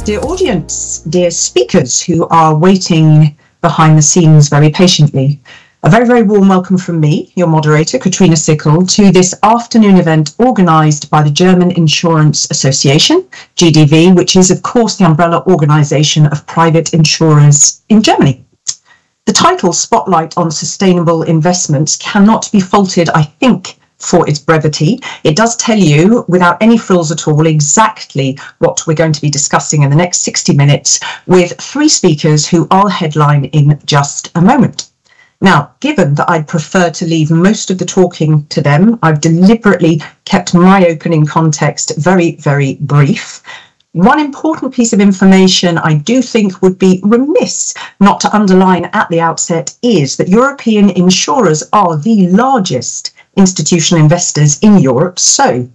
Dear audience, dear speakers who are waiting behind the scenes very patiently, a very, very warm welcome from me, your moderator, Katrina Sickle, to this afternoon event organised by the German Insurance Association, GDV, which is, of course, the umbrella organisation of private insurers in Germany. The title, Spotlight on Sustainable Investments, cannot be faulted, I think, for its brevity. It does tell you, without any frills at all, exactly what we're going to be discussing in the next 60 minutes with three speakers who I'll headline in just a moment. Now, given that I'd prefer to leave most of the talking to them, I've deliberately kept my opening context very, very brief. One important piece of information I do think would be remiss not to underline at the outset is that European insurers are the largest institutional investors in Europe, so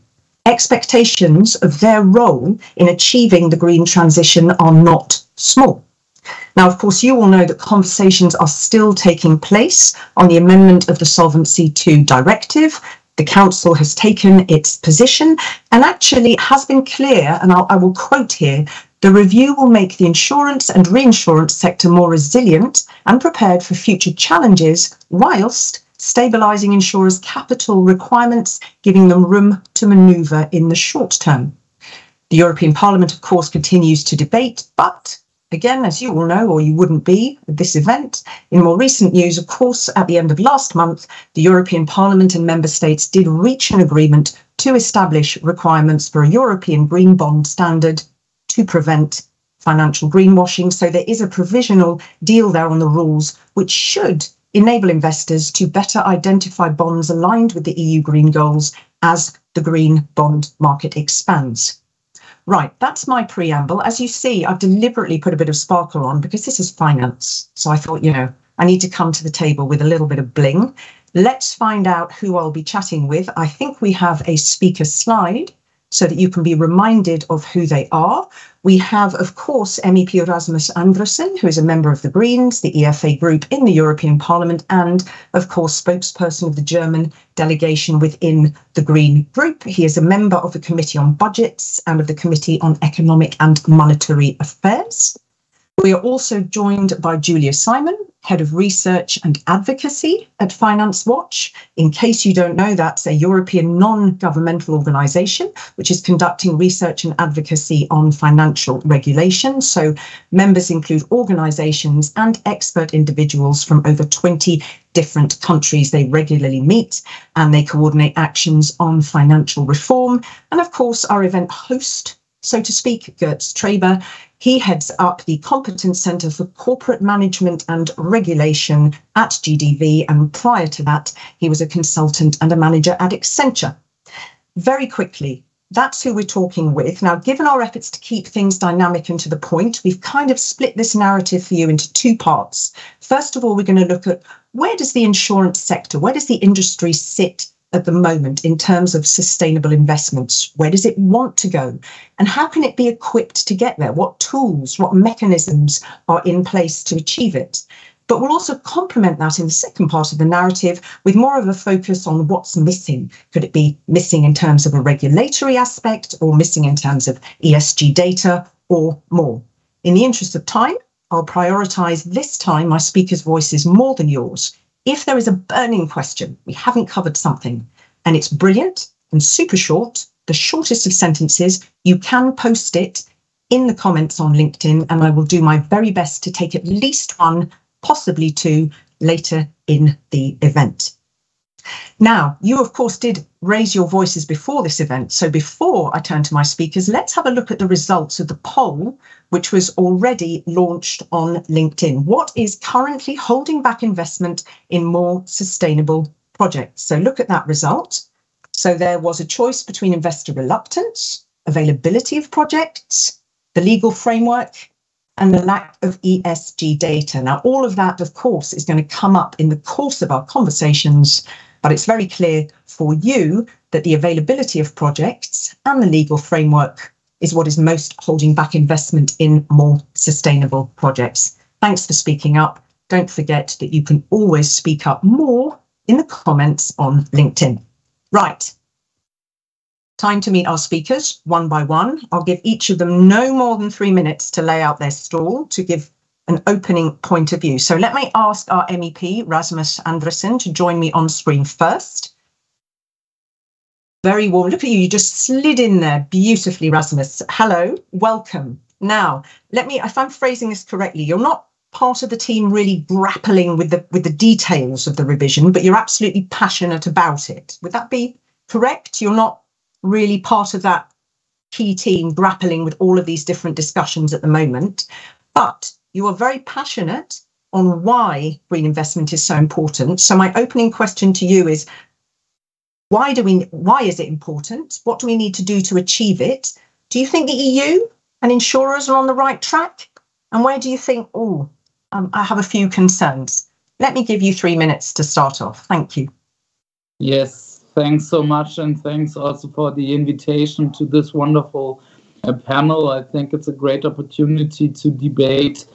expectations of their role in achieving the green transition are not small. Now, of course, you all know that conversations are still taking place on the amendment of the Solvency II directive. The Council has taken its position and actually has been clear, and I will quote here, the review will make the insurance and reinsurance sector more resilient and prepared for future challenges, whilst stabilising insurers' capital requirements, giving them room to manoeuvre in the short term. The European Parliament, of course, continues to debate, but again, as you all know, or you wouldn't be at this event, in more recent news, of course, at the end of last month, the European Parliament and Member States did reach an agreement to establish requirements for a European green bond standard to prevent financial greenwashing. So there is a provisional deal there on the rules, which should enable investors to better identify bonds aligned with the EU green goals as the green bond market expands. Right, that's my preamble. As you see, I've deliberately put a bit of sparkle on because this is finance. So I thought, I need to come to the table with a little bit of bling. Let's find out who I'll be chatting with. I think we have a speaker slide so that you can be reminded of who they are. We have, of course, MEP Rasmus Andresen, who is a member of the Greens, the EFA group in the European Parliament, and, of course, spokesperson of the German delegation within the Green Group. He is a member of the Committee on Budgets and of the Committee on Economic and Monetary Affairs. We are also joined by Julia Simon, Head of Research and Advocacy at Finance Watch. In case you don't know, that's a European non-governmental organisation which is conducting research and advocacy on financial regulation. So members include organisations and expert individuals from over 20 different countries. They regularly meet and they coordinate actions on financial reform. And of course, our event host, so to speak, Gertz Traber, he heads up the Competence Centre for Corporate Management and Regulation at GDV, and prior to that, he was a consultant and a manager at Accenture. Very quickly, that's who we're talking with. Now, given our efforts to keep things dynamic and to the point, we've kind of split this narrative for you into two parts. First of all, we're going to look at where does the insurance sector, where does the industry sit at the moment in terms of sustainable investments? Where does it want to go? And how can it be equipped to get there? What tools, what mechanisms are in place to achieve it? But we'll also complement that in the second part of the narrative with more of a focus on what's missing. Could it be missing in terms of a regulatory aspect or missing in terms of ESG data or more? In the interest of time, I'll prioritise this time my speaker's voices more than yours. If there is a burning question, we haven't covered something, and it's brilliant and super short, the shortest of sentences, you can post it in the comments on LinkedIn, and I will do my very best to take at least one, possibly two, later in the event. Now, you, of course, did raise your voices before this event. So before I turn to my speakers, let's have a look at the results of the poll, which was already launched on LinkedIn. What is currently holding back investment in more sustainable projects? So look at that result. So there was a choice between investor reluctance, availability of projects, the legal framework, and the lack of ESG data. Now, all of that, of course, is going to come up in the course of our conversations, but it's very clear for you that the availability of projects and the legal framework is what is most holding back investment in more sustainable projects. Thanks for speaking up. Don't forget that you can always speak up more in the comments on LinkedIn. Right. time to meet our speakers one by one. I'll give each of them no more than 3 minutes to lay out their stall to give an opening point of view. So let me ask our MEP, Rasmus Andresen, to join me on screen first. Very warm. Look at you, you just slid in there beautifully, Rasmus. Hello, welcome. Now, if I'm phrasing this correctly, you're not part of the team really grappling with the details of the revision, but you're absolutely passionate about it. Would that be correct? You're not really part of that key team grappling with all of these different discussions at the moment, but you are very passionate on why green investment is so important. So my opening question to you is, why is it important? What do we need to do to achieve it? Do you think the EU and insurers are on the right track? And where do you think, I have a few concerns? Let me give you 3 minutes to start off. Thank you. Yes, thanks so much. And thanks also for the invitation to this wonderful panel. I think it's a great opportunity to debate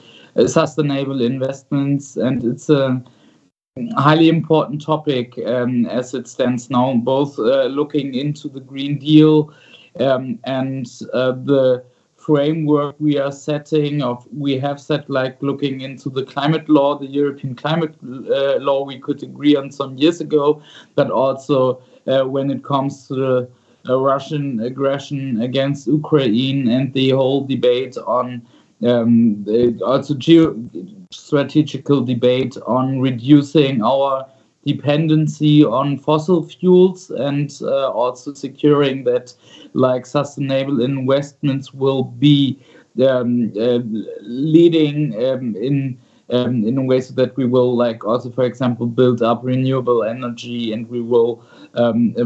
sustainable investments. And it's a highly important topic as it stands now, both looking into the Green Deal and the framework we are setting we have set, like looking into the climate law, the European climate law we could agree on some years ago, but also when it comes to the Russian aggression against Ukraine and the whole debate on also geostrategical debate on reducing our dependency on fossil fuels and also securing that like sustainable investments will be leading in a way so that we will like also, for example, build up renewable energy, and we will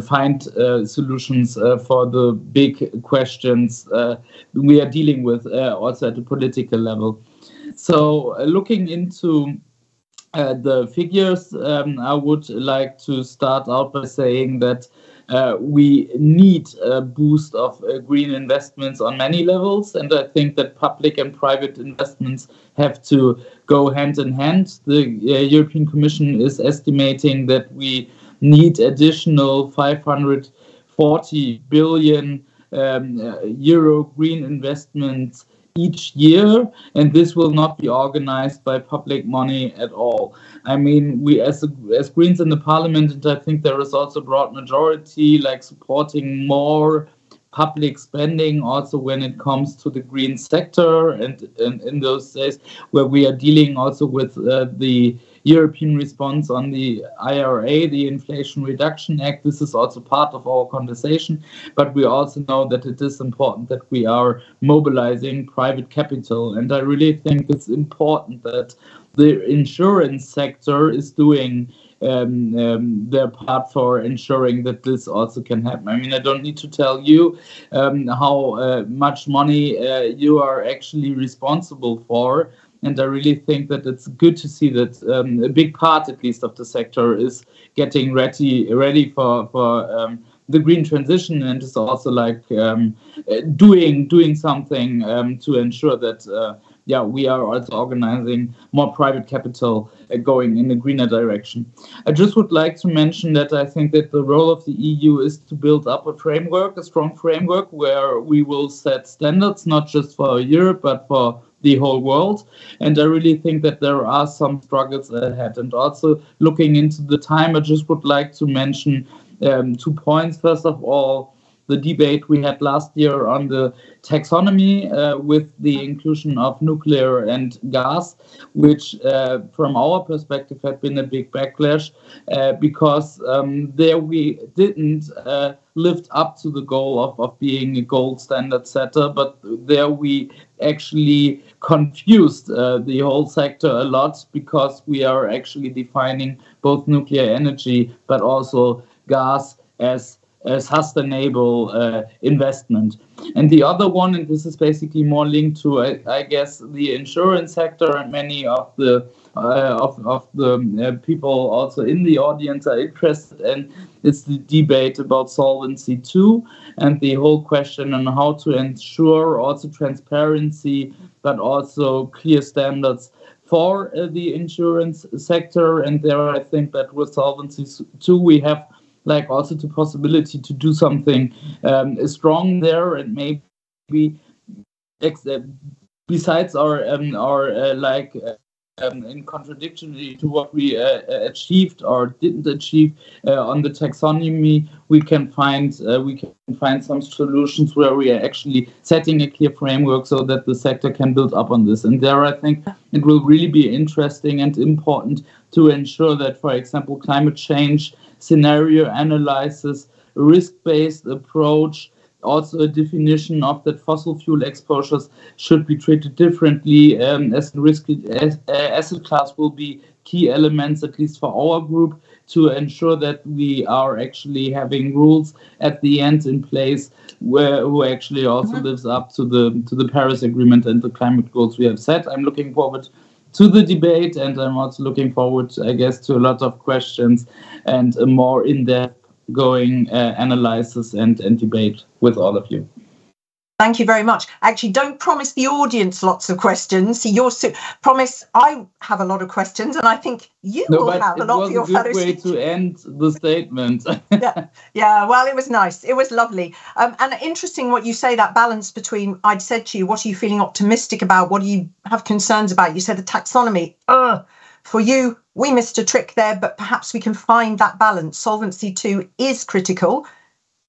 find solutions for the big questions we are dealing with also at the political level. So looking into the figures, I would like to start out by saying that we need a boost of green investments on many levels, and I think that public and private investments have to go hand in hand. The European Commission is estimating that we need additional 540 billion euro green investments each year, and this will not be organized by public money at all. I mean, we as Greens in the Parliament, and I think there is also a broad majority like supporting more public spending also when it comes to the green sector, and in those days where we are dealing also with the European response on the IRA, the Inflation Reduction Act. This is also part of our conversation, but we also know that it is important that we are mobilizing private capital. And I really think it's important that the insurance sector is doing their part for ensuring that this also can happen. I mean, I don't need to tell you how much money you are actually responsible for. And I really think that it's good to see that a big part, at least, of the sector is getting ready for the green transition, and is also like doing something to ensure that we are also organizing more private capital going in a greener direction. I just would like to mention that I think that the role of the EU is to build up a strong framework where we will set standards, not just for Europe, but for the whole world. And I really think that there are some struggles ahead. And also looking into the time, I just would like to mention 2 points. First of all, the debate we had last year on the taxonomy with the inclusion of nuclear and gas, which from our perspective had been a big backlash because there we didn't lived up to the goal of being a gold standard setter, but there we actually confused the whole sector a lot, because we are actually defining both nuclear energy but also gas as a sustainable investment. And the other one, and this is basically more linked to, I guess, the insurance sector, and many of the people also in the audience are interested in, it's the debate about Solvency II and the whole question on how to ensure also transparency, but also clear standards for the insurance sector. And there I think that with Solvency II we have like also the possibility to do something strong there, and maybe besides our in contradiction to what we achieved or didn't achieve on the taxonomy, we can find some solutions where we are actually setting a clear framework so that the sector can build up on this. And there, I think it will really be interesting and important to ensure that, for example, climate change scenario analysis, risk-based approach, also a definition of that fossil fuel exposures should be treated differently as risky asset class will be key elements, at least for our group, to ensure that we are actually having rules at the end in place who actually also lives up to the Paris Agreement and the climate goals we have set. I'm looking forward to the debate, and I'm also looking forward, I guess, to a lot of questions and a more in-depth going analysis and debate with all of you. Thank you very much. Actually, don't promise the audience lots of questions. Promise I have a lot of questions, and I think you will have a lot of your fellow speakers. It was a good way to end the statement. yeah. Well, it was nice. It was lovely. And interesting what you say, that balance between, I'd said to you, what are you feeling optimistic about? What do you have concerns about? You said the taxonomy. For you, we missed a trick there, but perhaps we can find that balance. Solvency II is critical.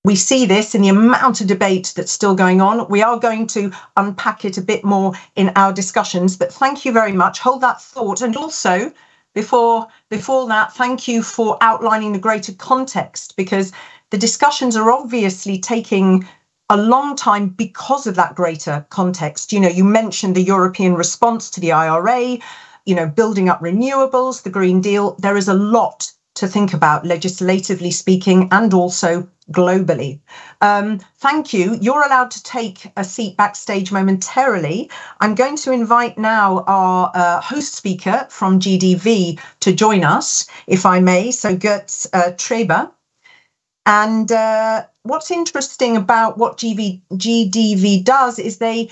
We see this in the amount of debate that's still going on. We are going to unpack it a bit more in our discussions, but thank you very much. Hold that thought. And also, before that, thank you for outlining the greater context, because the discussions are obviously taking a long time because of that greater context. You know, you mentioned the European response to the IRA, building up renewables, the Green Deal. There is a lot to think about legislatively speaking and also globally. Thank you. You're allowed to take a seat backstage momentarily. I'm going to invite now our host speaker from GDV to join us, if I may. So Gert Treber. And what's interesting about what GDV does is they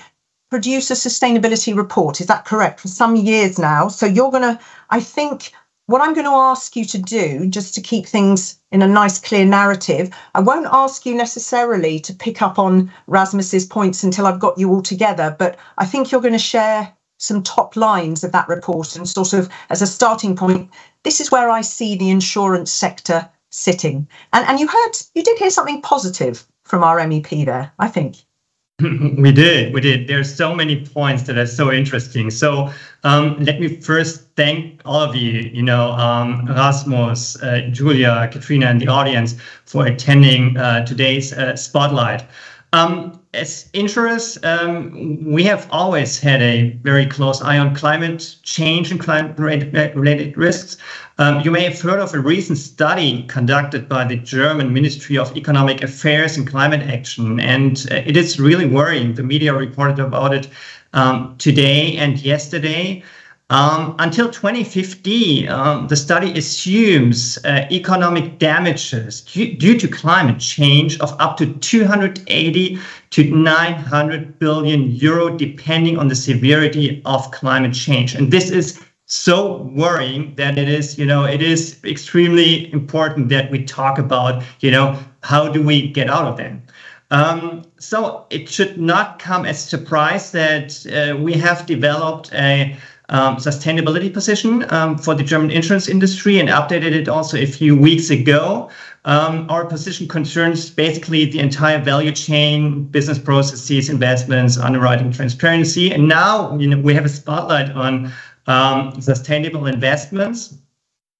produce a sustainability report. Is that correct? For some years now. So you're going to, I think, what I'm going to ask you to do, just to keep things in a nice, clear narrative, I won't ask you necessarily to pick up on Rasmus's points until I've got you all together, but I think you're going to share some top lines of that report and sort of as a starting point, this is where I see the insurance sector sitting. And you did hear something positive from our MEP there, I think. We did. There's so many points that are so interesting. So let me first thank all of you, Rasmus, Julia, Katrina, and the audience for attending today's Spotlight. As insurers, we have always had a very close eye on climate change and climate-related risks. You may have heard of a recent study conducted by the German Ministry of Economic Affairs and Climate Action, and it is really worrying. The media reported about it today and yesterday. Until 2050, the study assumes economic damages due to climate change of up to 280 to 900 billion euro, depending on the severity of climate change. And this is so worrying that it is extremely important that we talk about, how do we get out of them? So it should not come as a surprise that we have developed a sustainability position for the German insurance industry and updated it also a few weeks ago. Our position concerns basically the entire value chain, business processes, investments, underwriting, transparency. And now we have a spotlight on sustainable investments.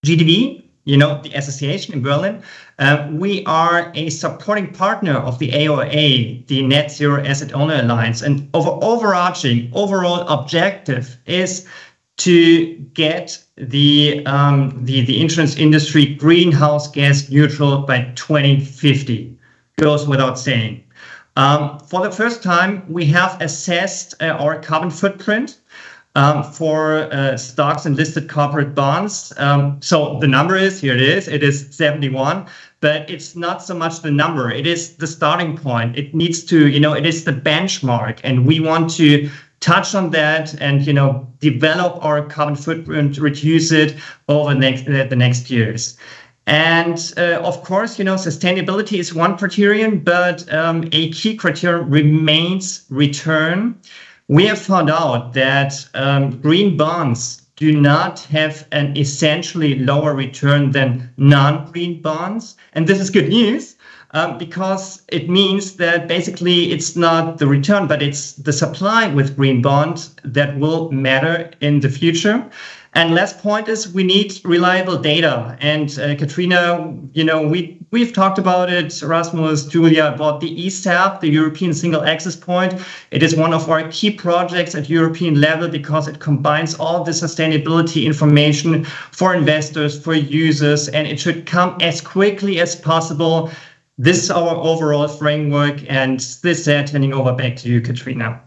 GDV, the association in Berlin, we are a supporting partner of the AOA, the Net Zero Asset Owner Alliance, and overarching overall objective is to get the insurance industry greenhouse gas neutral by 2050. Goes without saying. For the first time, we have assessed our carbon footprint for stocks and listed corporate bonds. So the number is, here it is 71, but it's not so much the number, it is the starting point. It needs to, it is the benchmark, and we want to touch on that and, develop our carbon footprint, reduce it over the next years. And of course, sustainability is one criterion, but a key criterion remains return. We have found out that green bonds do not have an essentially lower return than non-green bonds. And this is good news because it means that basically it's not the return, but it's the supply with green bonds that will matter in the future. And last point is we need reliable data. And Katrina, we've talked about it, Rasmus, Julia, about the ESAP, the European Single Access Point. It is one of our key projects at European level because it combines all the sustainability information for investors, for users, and it should come as quickly as possible. This is our overall framework. And this said, handing over back to you, Katrina.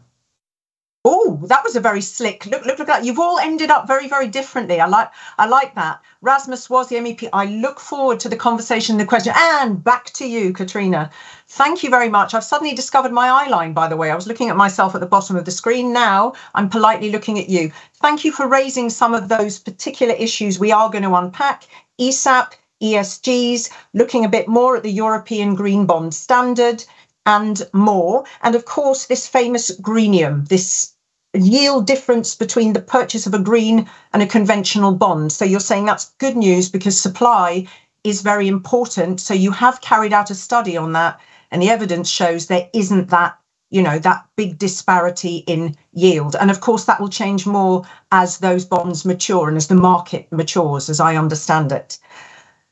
Oh, that was a very slick look at that. You've all ended up very, very differently. I like that. Rasmus was the MEP. I look forward to the conversation, the question. And back to you, Katrina. Thank you very much. I've suddenly discovered my eye line, by the way. I was looking at myself at the bottom of the screen. Now I'm politely looking at you. Thank you for raising some of those particular issues we are going to unpack. ESAP, ESGs, looking a bit more at the European Green Bond Standard and more. And of course, this famous greenium, this yield difference between the purchase of a green and a conventional bond. So you're saying that's good news because supply is very important. So you have carried out a study on that, and the evidence shows there isn't that, that big disparity in yield. And of course, that will change more as those bonds mature and as the market matures, as I understand it.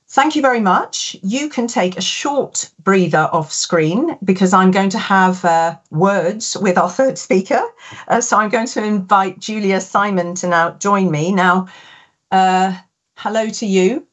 Thank you very much. You can take a short breather off screen because I'm going to have words with our third speaker. So I'm going to invite Julia Simon to now join me. Now, hello to you.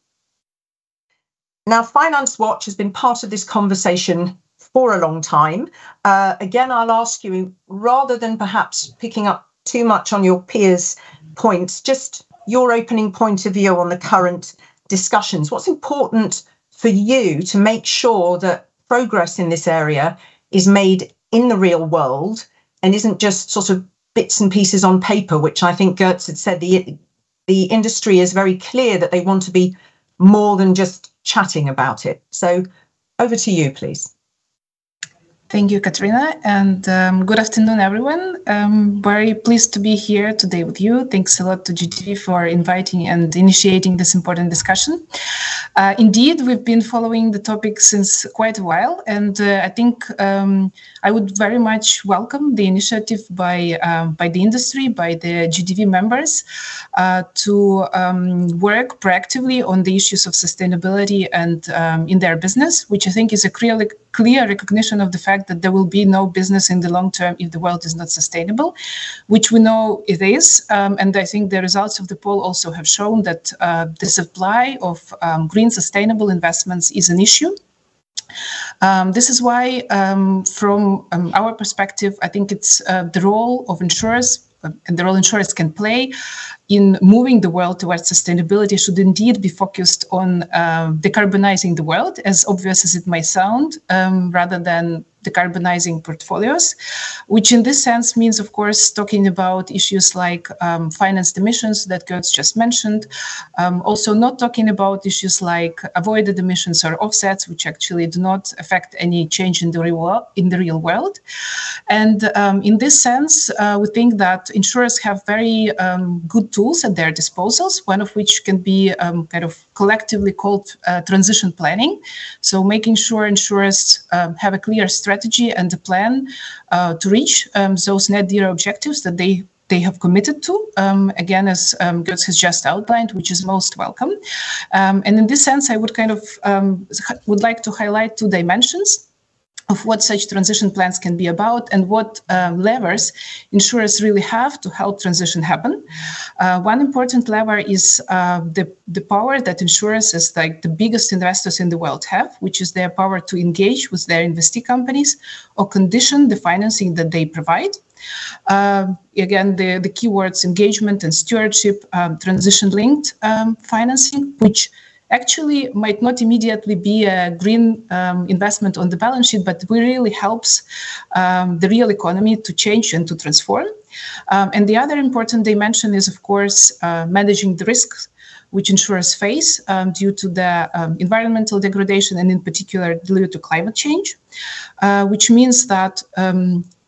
Now, Finance Watch has been part of this conversation for a long time. Again, I'll ask you, rather than perhaps picking up too much on your peers' points, just your opening point of view on the current discussions. What's important for you to make sure that progress in this area is made in the real world and isn't just sort of bits and pieces on paper, which I think Gertz had said the industry is very clear that they want to be more than just chatting about it. So over to you, please. Thank you, Katrina, and good afternoon, everyone. I'm very pleased to be here today with you. Thanks a lot to GTV for inviting and initiating this important discussion. Indeed, we've been following the topic since quite a while, and I think I would very much welcome the initiative by the industry, by the GTV members, to work proactively on the issues of sustainability and in their business, which I think is a clear recognition of the fact that there will be no business in the long term if the world is not sustainable, which we know it is. And I think the results of the poll also have shown that the supply of green sustainable investments is an issue. This is why, from our perspective, I think it's the role of insurers and the role insurers can play in moving the world towards sustainability should indeed be focused on decarbonizing the world, as obvious as it might sound, rather than decarbonizing portfolios, which in this sense means, of course, talking about issues like financed emissions that Gertz just mentioned, also not talking about issues like avoided emissions or offsets, which actually do not affect any change in the real world. And in this sense, we think that insurers have very good tools at their disposals, one of which can be kind of collectively called transition planning. So making sure insurers have a clear strategy and a plan to reach those net zero objectives that they have committed to, again, as Gertz has just outlined, which is most welcome. And in this sense, I would would like to highlight two dimensions of what such transition plans can be about and what levers insurers really have to help transition happen. One important lever is the power that insurers as like the biggest investors in the world have, which is their power to engage with their investee companies or condition the financing that they provide. Again, the keywords engagement and stewardship, transition-linked financing, which actually might not immediately be a green investment on the balance sheet, but really helps the real economy to change and to transform. And the other important dimension is, of course, managing the risks which insurers face due to the environmental degradation and in particular due to climate change, which means that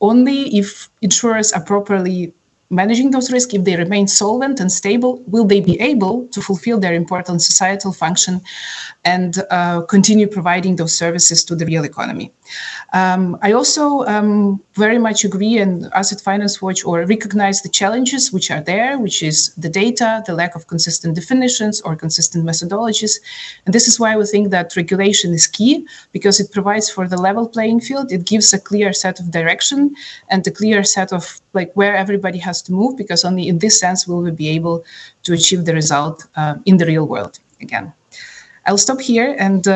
only if insurers are properly managing those risks, if they remain solvent and stable, will they be able to fulfill their important societal function and continue providing those services to the real economy. I also very much agree, and us at Finance Watch recognize the challenges which are there, which is the data, the lack of consistent definitions or consistent methodologies. And this is why we think that regulation is key, because it provides for the level playing field. It gives a clear set of direction and a clear set of where everybody has to move, because only in this sense will we be able to achieve the result in the real world again. I'll stop here and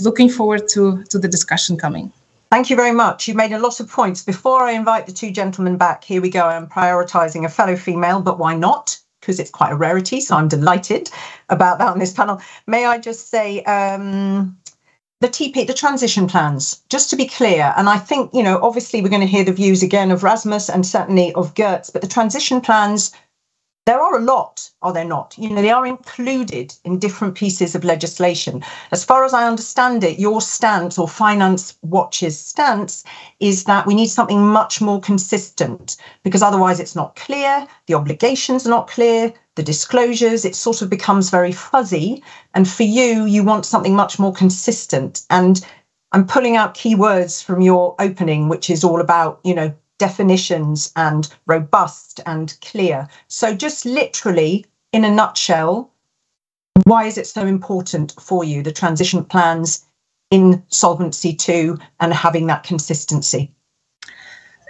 looking forward to the discussion coming. Thank you very much. You made a lot of points. Before I invite the two gentlemen back, here we go. I'm prioritising a fellow female, but why not? Because it's quite a rarity, so I'm delighted about that on this panel. May I just say, the TP, the transition plans, just to be clear, and I think, obviously we're going to hear the views again of Rasmus and certainly of Geertz, but the transition plans, there are a lot, are there not? They are included in different pieces of legislation. As far as I understand it, your stance, or Finance Watch's stance, is that we need something much more consistent, because otherwise it's not clear, the obligations are not clear, the disclosures, it sort of becomes very fuzzy. And for you, you want something much more consistent. And I'm pulling out key words from your opening, which is all about, definitions and robust and clear. So just literally, in a nutshell, why is it so important for you, the transition plans in Solvency II and having that consistency?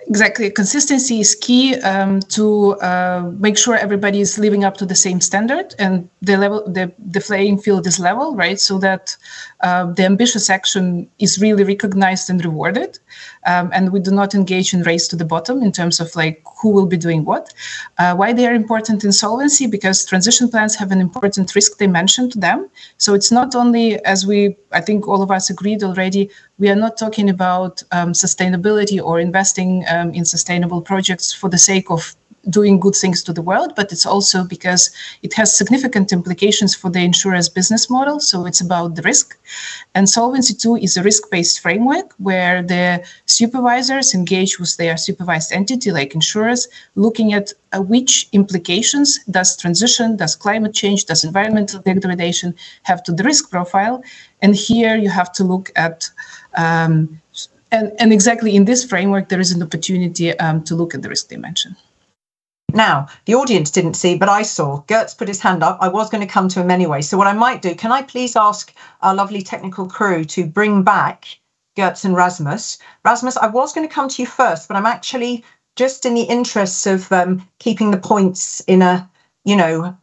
Exactly. Consistency is key to make sure everybody is living up to the same standard and the playing field is level, right? So that the ambitious action is really recognized and rewarded. And we do not engage in race to the bottom in terms of who will be doing what. Why they are important in solvency? Because transition plans have an important risk dimension to them. So it's not only, as I think all of us agreed already, we are not talking about sustainability or investing in sustainable projects for the sake of doing good things to the world, but it's also because it has significant implications for the insurer's business model. So it's about the risk. And Solvency II is a risk-based framework where the supervisors engage with their supervised entity, like insurers, looking at which implications does transition, does climate change, does environmental degradation have to the risk profile. And here you have to look at and exactly in this framework, there is an opportunity to look at the risk dimension. Now, the audience didn't see, but I saw. Geertz put his hand up. I was going to come to him anyway. So what I might do, can I please ask our lovely technical crew to bring back Geertz and Rasmus? Rasmus, I was going to come to you first, but I'm actually, just in the interests of keeping the points in a, in a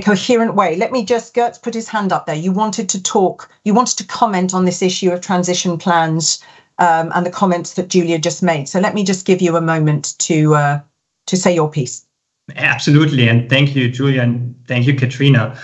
coherent way. Let me just, Geertz put his hand up there. You wanted to comment on this issue of transition plans and the comments that Julia just made. So let me just give you a moment to say your piece. Absolutely, and thank you, Julia, and thank you, Katrina.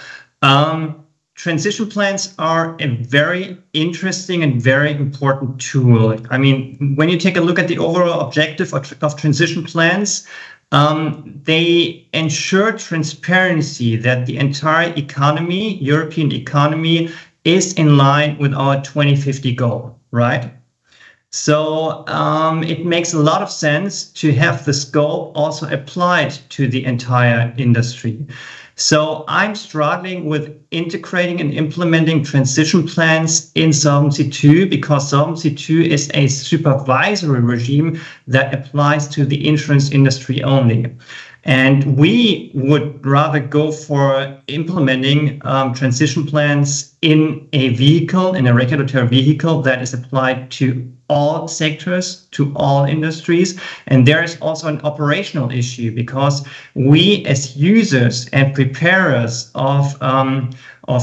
Transition plans are a very interesting and very important tool. I mean, when you take a look at the overall objective of transition plans, they ensure transparency that the entire economy, European economy, is in line with our 2050 goal, right? So it makes a lot of sense to have the scope also applied to the entire industry. So I'm struggling with integrating and implementing transition plans in Solvency II because Solvency II is a supervisory regime that applies to the insurance industry only. And we would rather go for implementing transition plans in a vehicle, in a regulatory vehicle that is applied to all sectors, to all industries. And there is also an operational issue because we as users and preparers of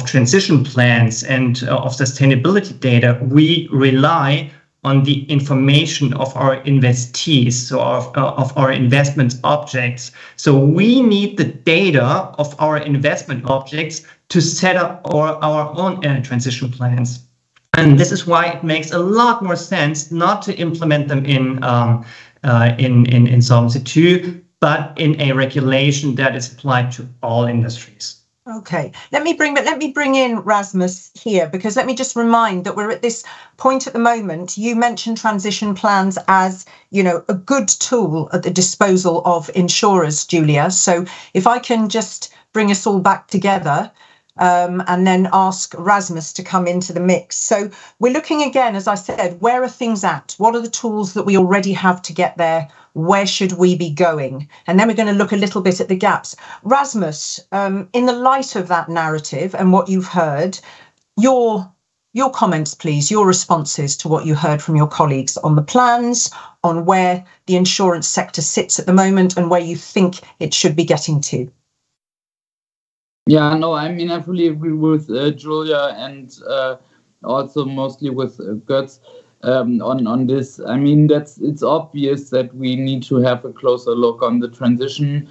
transition plans and of sustainability data, we rely on the information of our investees, so of our investment objects. So we need the data of our investment objects to set up our own transition plans. And this is why it makes a lot more sense not to implement them in Solvency II, but in a regulation that is applied to all industries. Okay, let me bring in Rasmus here, because let me just remind that we're at this point at the moment. You mentioned transition plans as, you know, a good tool at the disposal of insurers, Julia. So if I can just bring us all back together and then ask Rasmus to come into the mix. So we're looking again, as I said, where are things at? What are the tools that we already have to get there? Where should we be going? And then we're going to look a little bit at the gaps. Rasmus, in the light of that narrative and what you've heard, your comments, please, your responses to what you heard from your colleagues on the plans, on where the insurance sector sits at the moment and where you think it should be getting to. Yeah, no, I mean, I fully agree with Julia and also mostly with Götz. On this, I mean, it's obvious that we need to have a closer look on the transition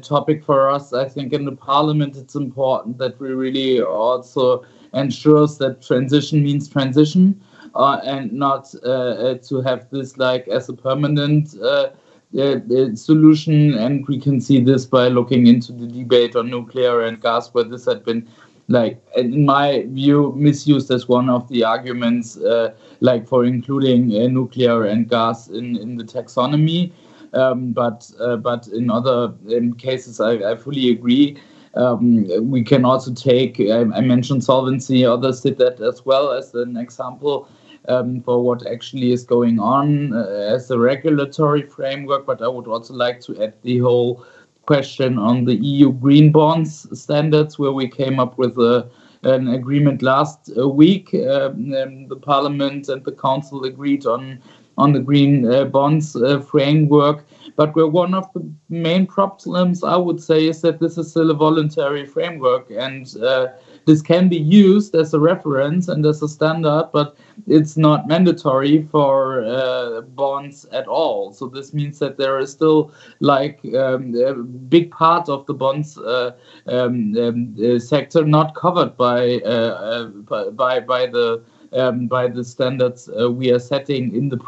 topic for us. I think in the Parliament it's important that we really also ensures that transition means transition and not to have this like as a permanent solution. And we can see this by looking into the debate on nuclear and gas, where this had been, like, in my view, misused as one of the arguments, like for including nuclear and gas in the taxonomy. But in other cases, I fully agree. We can also take, I mentioned solvency, others did that as well as an example for what actually is going on as a regulatory framework. But I would also like to add the whole question on the EU green bonds standards, where we came up with an agreement last week. The Parliament and the Council agreed on the green bonds framework. But where one of the main problems, I would say, is that this is still a voluntary framework, and this can be used as a reference and as a standard, but it's not mandatory for bonds at all. So this means that there is still like a big part of the bonds sector not covered by the standards we are setting in the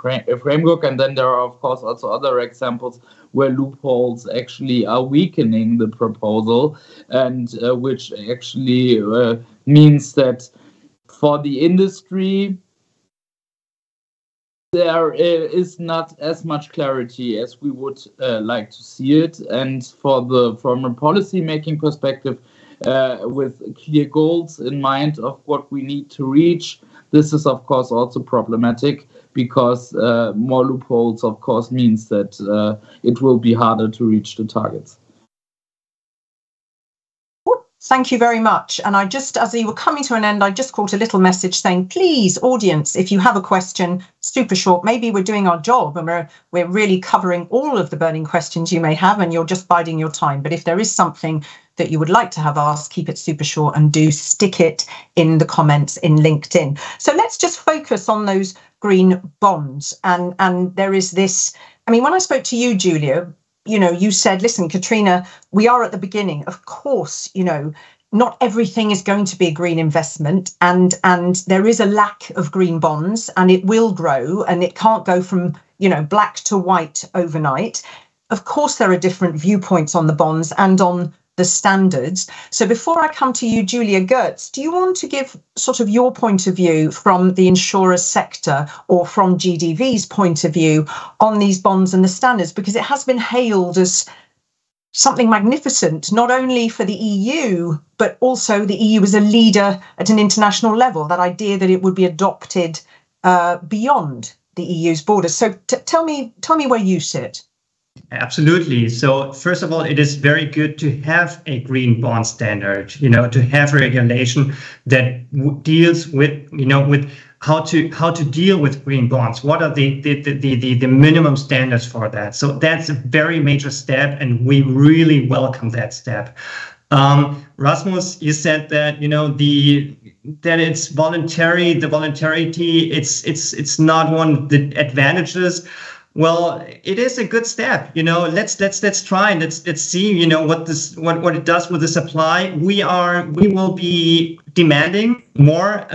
framework. And then there are, of course, also other examples where loopholes actually are weakening the proposal, and which actually means that for the industry, there is not as much clarity as we would like to see it. And from a policy-making perspective, with clear goals in mind of what we need to reach, this is, of course, also problematic, because more loopholes, of course, means that it will be harder to reach the targets. Thank you very much. And I just, as we were coming to an end, I just caught a little message saying, please, audience, if you have a question, super short, maybe we're doing our job and we're really covering all of the burning questions you may have, and you're just biding your time. But if there is something that you would like to have asked, keep it super short and do stick it in the comments in LinkedIn. So let's just focus on those green bonds. And there is this, I mean, when I spoke to you, Julia, you know, you said, listen, Katrina, we are at the beginning. Of course, you know, not everything is going to be a green investment, and there is a lack of green bonds, and it will grow, and it can't go from, you know, black to white overnight. Of course, there are different viewpoints on the bonds and on the standards. So before I come to you, Julia, Götz, do you want to give sort of your point of view from the insurer sector or from GDV's point of view on these bonds and the standards? Because it has been hailed as something magnificent, not only for the EU, but also the EU as a leader at an international level, that idea that it would be adopted beyond the EU's borders. So tell me where you sit. Absolutely. So first of all, it is very good to have a green bond standard, you know, to have regulation that deals with, you know, with how to deal with green bonds. What are the minimum standards for that? So that's a very major step, and we really welcome that step. Rasmus, you said that, you know, that it's voluntary. The voluntarity, it's not one of the advantages. well, it is a good step. Let's try and let's see, what it does with the supply. We will be demanding more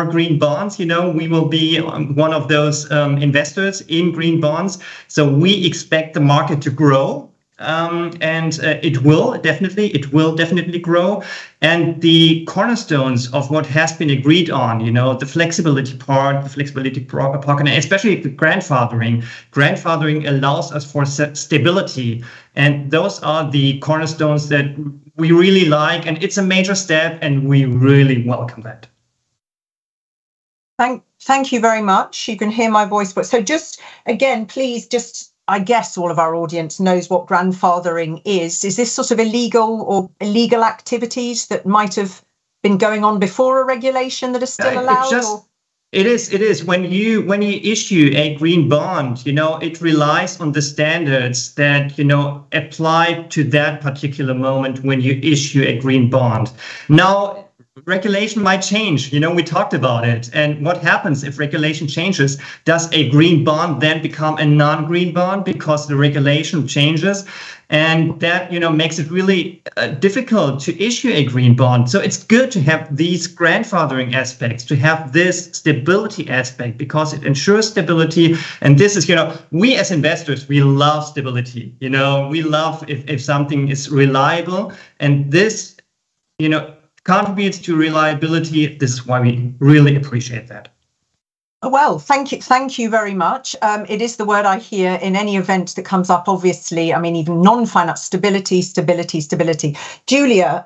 green bonds. We will be one of those investors in green bonds. So we expect the market to grow. And it will definitely grow. And the cornerstones of what has been agreed on, the flexibility part, the flexibility pocket, and especially the grandfathering. Grandfathering allows us for stability. And those are the cornerstones that we really like. And it's a major step, and we really welcome that. Thank you very much. You can hear my voice. But so just again, please I guess all of our audience knows what grandfathering is. Is this sort of illegal activities that might have been going on before a regulation that is still allowed? It is. When you issue a green bond, it relies on the standards that, apply to that particular moment when you issue a green bond. Now, regulation might change. We talked about it. And what happens if regulation changes? Does a green bond then become a non-green bond because the regulation changes? And that, makes it really difficult to issue a green bond. So it's good to have these grandfathering aspects, to have this stability aspect, because it ensures stability. And this is, we as investors, we love stability. We love if something is reliable. And this, contributes to reliability. This is why we really appreciate that. Well, thank you very much. It is the word I hear in any event that comes up, obviously. I mean, even non-finance, stability. Julia,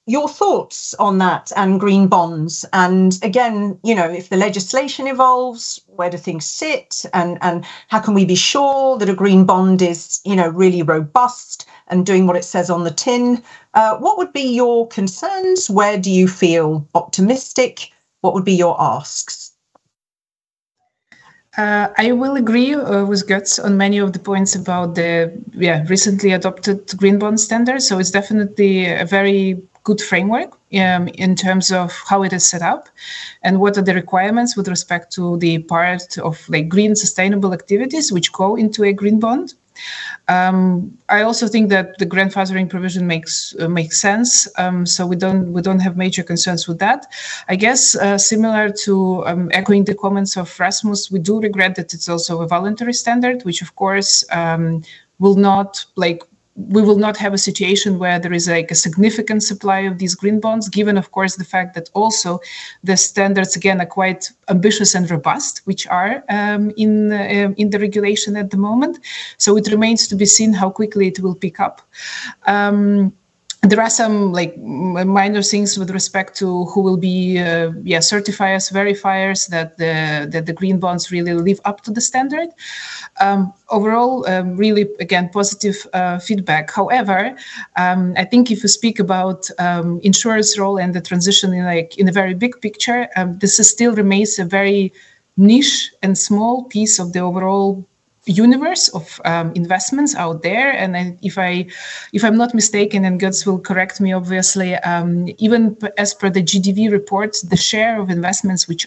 your thoughts on that and green bonds? And again, if the legislation evolves, where do things sit? And how can we be sure that a green bond is, really robust and doing what it says on the tin? What would be your concerns? Where do you feel optimistic? What would be your asks? I will agree with Götz on many of the points about the recently adopted green bond standard. So it's definitely a very good framework in terms of how it is set up and what are the requirements with respect to the part of green sustainable activities which go into a green bond. I also think that the grandfathering provision makes sense, so we don't have major concerns with that. I guess similar to echoing the comments of Rasmus, we do regret that it's also a voluntary standard, which of course we will not have a situation where there is a significant supply of these green bonds, given, of course, the fact that also the standards, again, are quite ambitious and robust, which are in the regulation at the moment. So it remains to be seen how quickly it will pick up. There are some minor things with respect to who will be certifiers, verifiers that the green bonds really live up to the standard. Overall, really, again, positive feedback. However, I think if we speak about insurance role and the transition in a very big picture, this still remains a very niche and small piece of the overall universe of investments out there. And if I'm not mistaken, and Götz will correct me, obviously, even as per the GDV reports, the share of investments which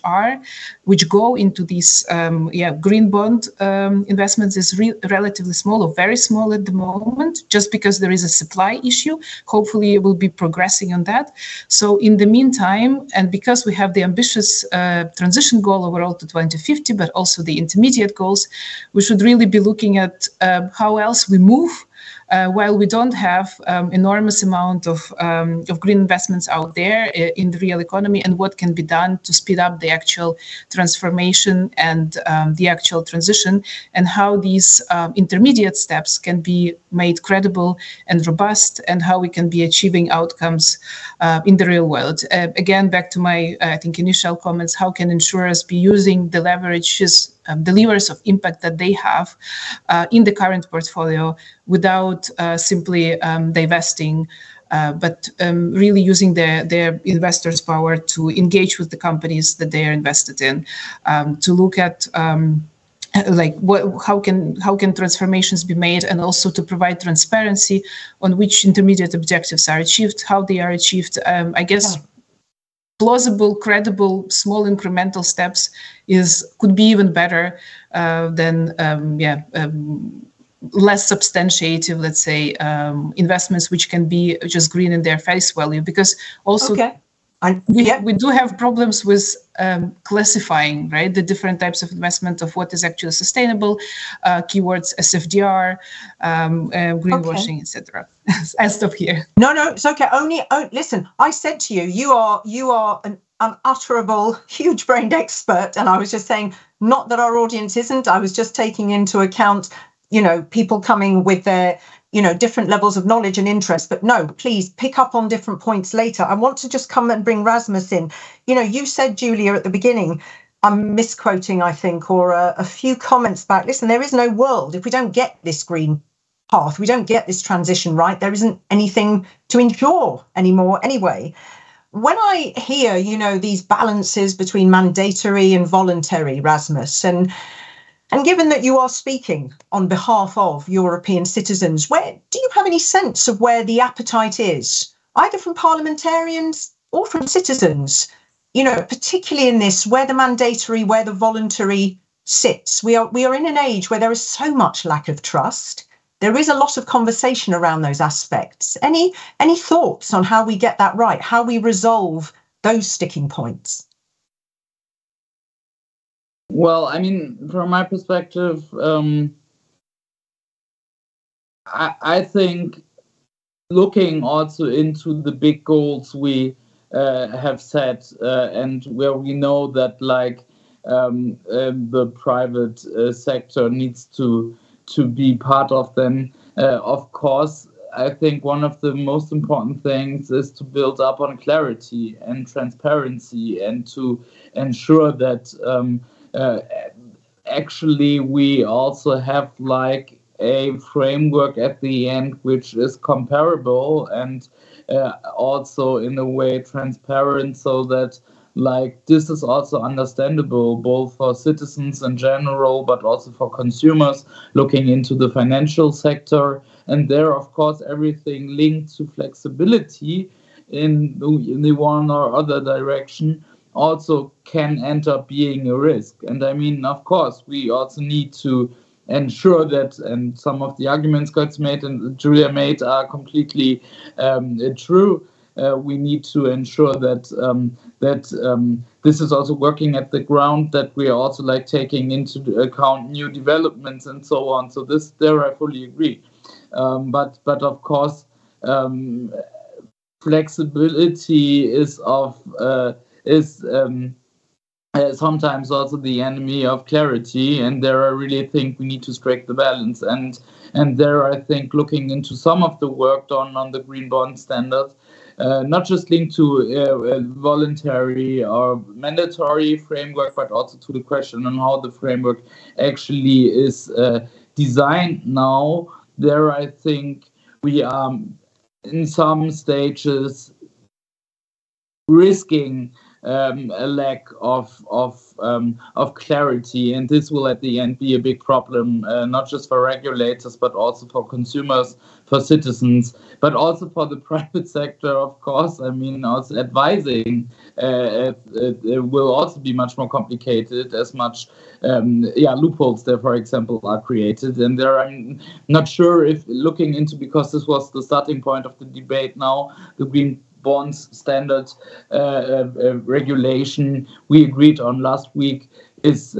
go into these green bond investments is relatively small, or very small at the moment, just because there is a supply issue. Hopefully it will be progressing on that. So in the meantime, and because we have the ambitious transition goal overall to 2050, but also the intermediate goals, we should really be looking at how else we move while we don't have enormous amount of green investments out there in the real economy, and what can be done to speed up the actual transformation and the actual transition, and how these intermediate steps can be made credible and robust, and how we can be achieving outcomes in the real world. Again, back to my, I think, initial comments, how can insurers be using the leverages, the levers of impact that they have in the current portfolio without simply divesting, but really using their investors' power to engage with the companies that they are invested in, to look at how can transformations be made, and also to provide transparency on which intermediate objectives are achieved, how they are achieved. I guess plausible, credible, small incremental steps could be even better than less substantiative, let's say, investments which can be just green in their face value. Because also we do have problems with classifying, right, the different types of investment of what is actually sustainable, keywords SFDR, greenwashing, etc. I stop here. No, it's okay. Listen, I said to you, you are an unutterable, huge-brained expert, and I was just saying, not that our audience isn't. I was just taking into account, people coming with their, different levels of knowledge and interest. But no, please pick up on different points later. I want to just come and bring Rasmus in. You said, Julia, at the beginning, I'm misquoting, I think, or a few comments back. Listen, there is no world if we don't get this green path. We don't get this transition right. There isn't anything to ensure anymore anyway. When I hear, these balances between mandatory and voluntary, Rasmus, and given that you are speaking on behalf of European citizens, where do you have any sense of where the appetite is, either from parliamentarians or from citizens, particularly in this, where the mandatory, where the voluntary sits? We are in an age where there is so much lack of trust. There is a lot of conversation around those aspects. Any thoughts on how we get that right, how we resolve those sticking points? Well, I mean, from my perspective, I think looking also into the big goals we have set, and where we know that the private sector needs to be part of them. Of course, I think one of the most important things is to build up on clarity and transparency, and to ensure that actually we also have a framework at the end which is comparable and also in a way transparent, so that this is also understandable both for citizens in general, but also for consumers looking into the financial sector. And there, of course, everything linked to flexibility in the one or other direction also can end up being a risk. And I mean, of course, we also need to ensure that, and some of the arguments Götz made and Julia made are completely true. We need to ensure that this is also working at the ground, that we are also taking into account new developments and so on. So there I fully agree. But of course, flexibility is sometimes also the enemy of clarity, and there I really think we need to strike the balance. And there I think looking into some of the work done on the green bond standards, not just linked to voluntary or mandatory framework, but also to the question on how the framework actually is designed now. There I think we are in some stages risking a lack of clarity, and this will at the end be a big problem, not just for regulators, but also for consumers, for citizens, but also for the private sector, of course. I mean, also advising it will also be much more complicated, as much loopholes there, for example, are created. And there, I'm not sure if looking into, because this was the starting point of the debate now, the green bonds standard regulation we agreed on last week is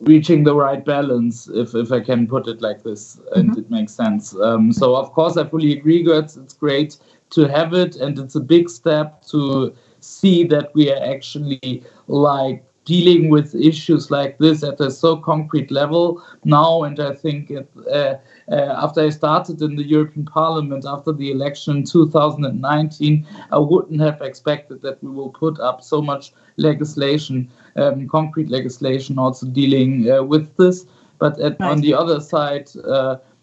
reaching the right balance, if I can put it like this, and it makes sense. So of course I fully agree, Götz, it's great to have it, and it's a big step to see that we are actually dealing with issues like this at a so concrete level now. And I think after I started in the European Parliament after the election in 2019, I wouldn't have expected that we will put up so much legislation, concrete legislation also dealing with this. But on the other side,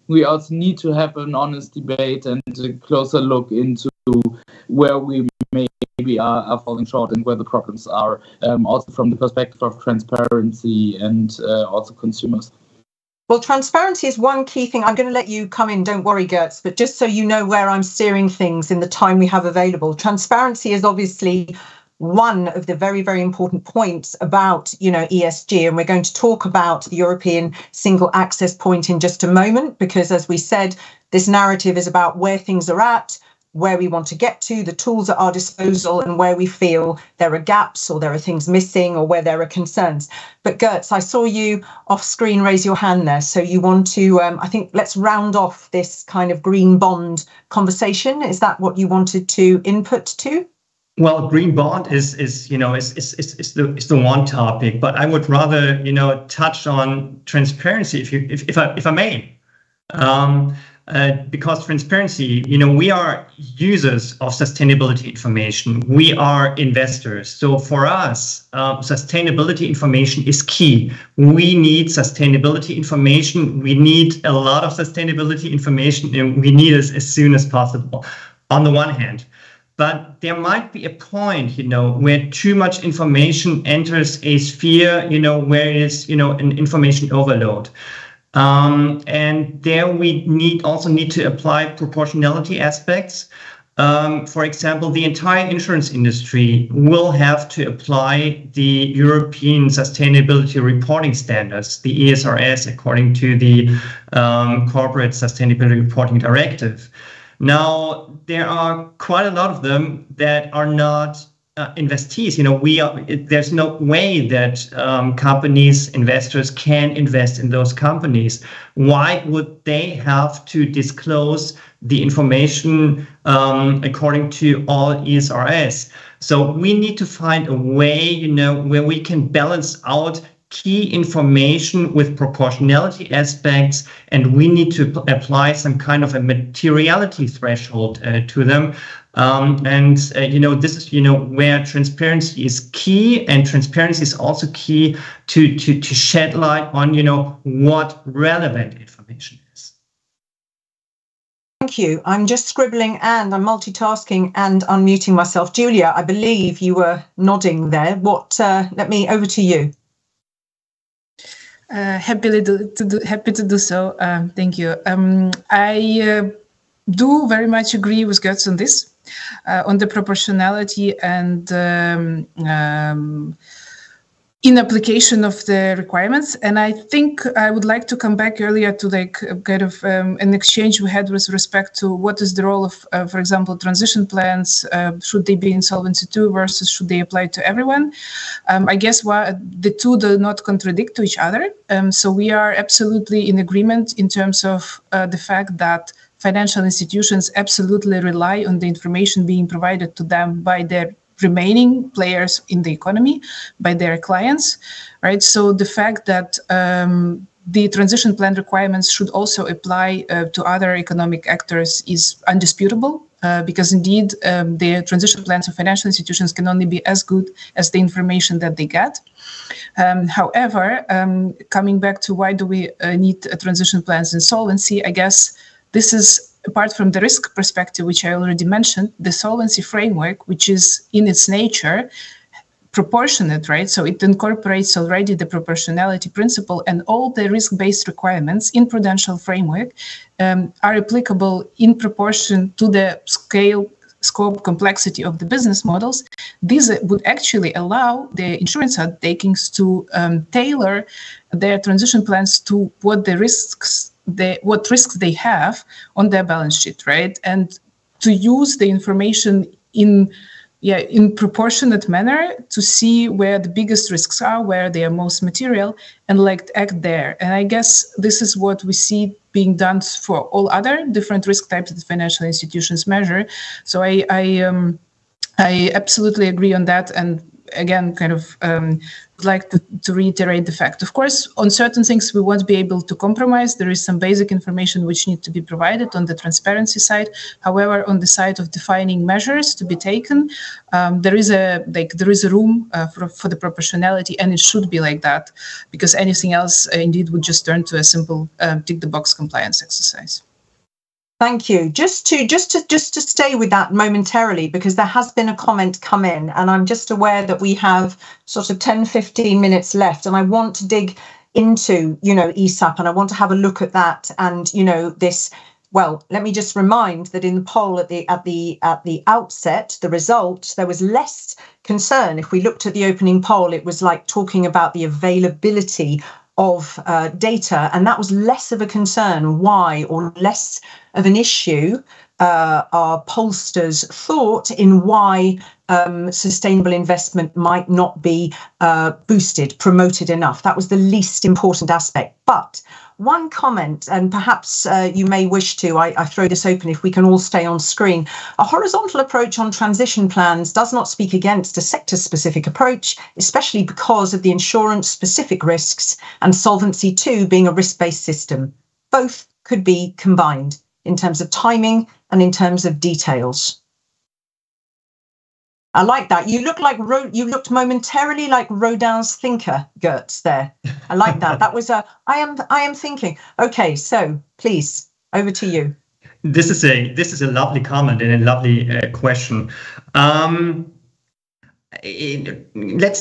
we also need to have an honest debate and a closer look into where we maybe are falling short and where the problems are, also from the perspective of transparency and also consumers. Well, transparency is one key thing. I'm going to let you come in, don't worry, Gertz, but just so you know where I'm steering things in the time we have available. Transparency is obviously one of the very, very important points about, ESG, and we're going to talk about the European single access point in just a moment, because as we said, this narrative is about where things are at, where we want to get to, the tools at our disposal, and where we feel there are gaps or there are things missing or where there are concerns. But Gertz, I saw you off screen raise your hand there. So you want to, I think, let's round off this kind of green bond conversation. Is that what you wanted to input to? Well, green bond is the one topic, but I would rather, touch on transparency if I may. Because transparency, we are users of sustainability information. We are investors. So for us, sustainability information is key. We need sustainability information. We need a lot of sustainability information, and we need it as soon as possible, on the one hand. But there might be a point, where too much information enters a sphere, where it is, an information overload. And there we also need to apply proportionality aspects. For example, the entire insurance industry will have to apply the European Sustainability Reporting Standards, the ESRS, according to the Corporate Sustainability Reporting Directive. Now, there are quite a lot of them that are not investees. There's no way that companies, investors can invest in those companies. Why would they have to disclose the information according to all ESRS? So we need to find a way, where we can balance out key information with proportionality aspects, and we need to apply some kind of a materiality threshold to them. This is, where transparency is key, and transparency is also key to shed light on, what relevant information is. Thank you. I'm just scribbling and I'm multitasking and unmuting myself. Julia, I believe you were nodding there. Over to you. Happy to do so. Thank you. I do very much agree with Gertz on this, on the proportionality and in application of the requirements. And I think I would like to come back earlier to an exchange we had with respect to what is the role of, for example, transition plans. Should they be in Solvency II versus should they apply to everyone? I guess the two do not contradict to each other. So we are absolutely in agreement in terms of the fact that financial institutions absolutely rely on the information being provided to them by their remaining players in the economy, by their clients, right? So the fact that the transition plan requirements should also apply to other economic actors is undisputable, because indeed the transition plans of financial institutions can only be as good as the information that they get. However, coming back to why do we need transition plans in solvency, I guess this is, apart from the risk perspective, which I already mentioned, the solvency framework, which is in its nature proportionate, right? So it incorporates already the proportionality principle, and all the risk-based requirements in prudential framework are applicable in proportion to the scale, scope, complexity of the business models. These would actually allow the insurance undertakings to tailor their transition plans to what risks they have on their balance sheet, right? And to use the information in proportionate manner to see where the biggest risks are, where they are most material, and act there. And I guess this is what we see being done for all other different risk types that financial institutions measure. So I absolutely agree on that. And again, would like to reiterate the fact. Of course, on certain things we won't be able to compromise. There is some basic information which need to be provided on the transparency side. However, on the side of defining measures to be taken, there is a room for the proportionality, and it should be like that, because anything else indeed would just turn to a simple tick the box compliance exercise. Thank you. Just to stay with that momentarily, because there has been a comment come in, and I'm just aware that we have sort of 10-15 minutes left, and I want to dig into, ESAP, and I want to have a look at that and, this. Well, let me just remind that in the poll at the outset, the result, there was less concern. If we looked at the opening poll, it was like talking about the availability of data, and that was less of a concern. Why, or less of an issue, our pollsters thought, in why sustainable investment might not be boosted, promoted enough. That was the least important aspect. But one comment, and perhaps you may wish to, I throw this open if we can all stay on screen. A horizontal approach on transition plans does not speak against a sector-specific approach, especially because of the insurance-specific risks and Solvency II being a risk-based system. Both could be combined in terms of timing and in terms of details. I like that. You looked momentarily like Rodin's thinker, Gertz, there. I like that. That was I am thinking. Okay, so please, over to you. This is a lovely comment and a lovely question.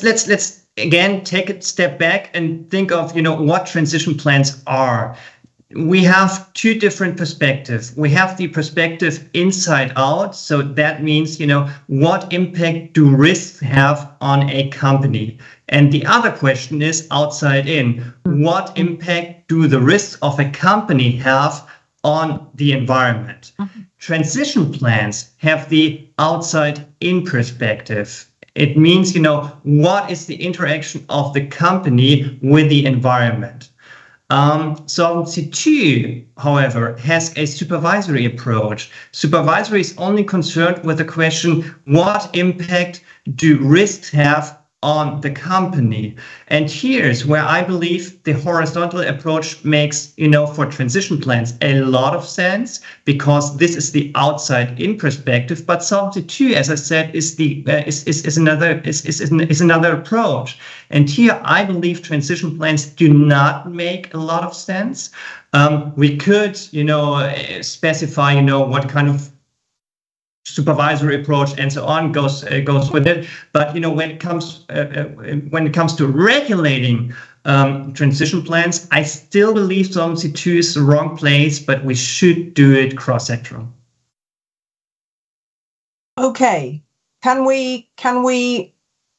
Let's again take a step back and think of what transition plans are. We have two different perspectives. We have the perspective inside out. So that means, what impact do risks have on a company? And the other question is outside in. What impact do the risks of a company have on the environment? Transition plans have the outside in perspective. It means, what is the interaction of the company with the environment? Solvency II, however, has a supervisory approach. Supervisory is only concerned with the question, what impact do risks have on the company? And here's where I believe the horizontal approach makes, for transition plans, a lot of sense, because this is the outside-in perspective. But Solvency II, as I said, is another approach. And here, I believe transition plans do not make a lot of sense. We could, specify, what kind of supervisory approach and so on goes with it. But when it comes to regulating transition plans, I still believe Solvency II is the wrong place, but we should do it cross-sectoral. Okay, can we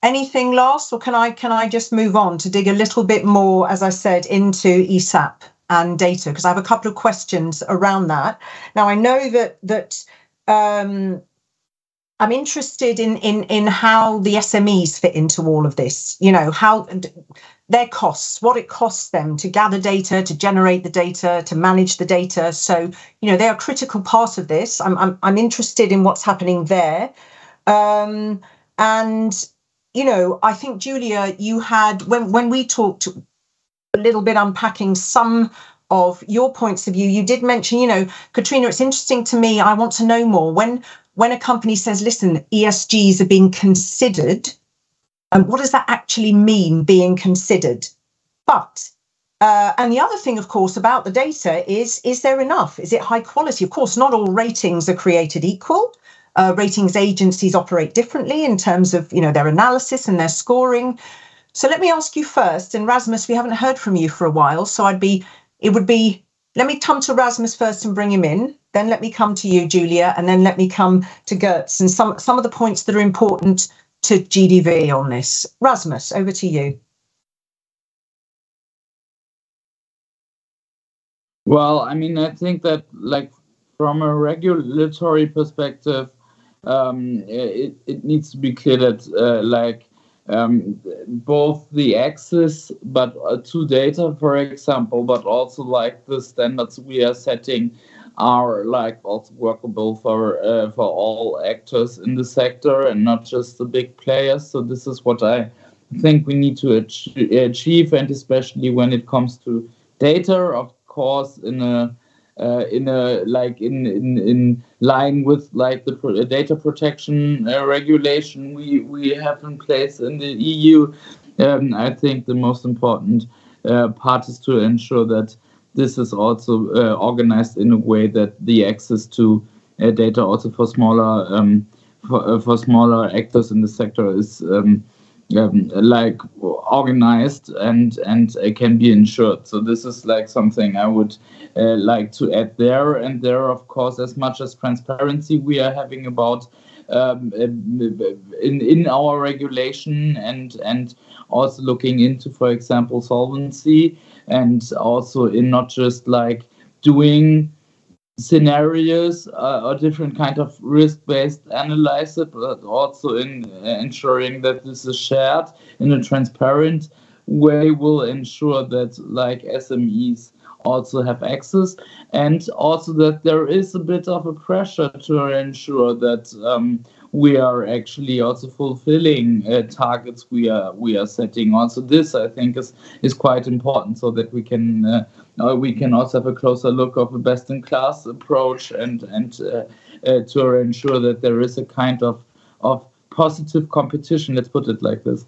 anything last, or can I just move on to dig a little bit more, as I said, into ESAP and data, because I have a couple of questions around that. Now, I know that I'm interested in how the SMEs fit into all of this, how their costs, what it costs them to gather data, to generate the data, to manage the data. So, they are a critical part of this. I'm interested in what's happening there. And, I think, Julia, you had, when we talked a little bit unpacking some of your points of view, you did mention, Katrina, it's interesting to me. I want to know more. When a company says, listen, ESGs are being considered, what does that actually mean, being considered? But, and the other thing, of course, about the data is there enough? Is it high quality? Of course, not all ratings are created equal. Ratings agencies operate differently in terms of, their analysis and their scoring. So let me ask you first, and Rasmus, we haven't heard from you for a while, so let me come to Rasmus first and bring him in. Then let me come to you, Julia, and then let me come to Gertz and some of the points that are important to GDV on this. Rasmus, over to you. Well, I think that, from a regulatory perspective, it needs to be clear that, both the access to data, for example, but also the standards we are setting are also workable for all actors in the sector and not just the big players. So this is what I think we need to achieve, and especially when it comes to data, of course, in line with the data protection regulation we have in place in the EU. I think the most important part is to ensure that this is also organized in a way that the access to data also for smaller actors in the sector is like organized and can be ensured. So this is like something I would like to add there. And there, of course, as much as transparency we are having about in our regulation and also looking into, for example, solvency, and also in not just like doing scenarios or different kind of risk-based analysis, but also in ensuring that this is shared in a transparent way will ensure that like SMEs also have access, and also that there is a bit of a pressure to ensure that we are actually also fulfilling targets we are setting. Also, this I think is quite important, so that we can also have a closer look of a best-in-class approach and to ensure that there is a kind of positive competition. Let's put it like this.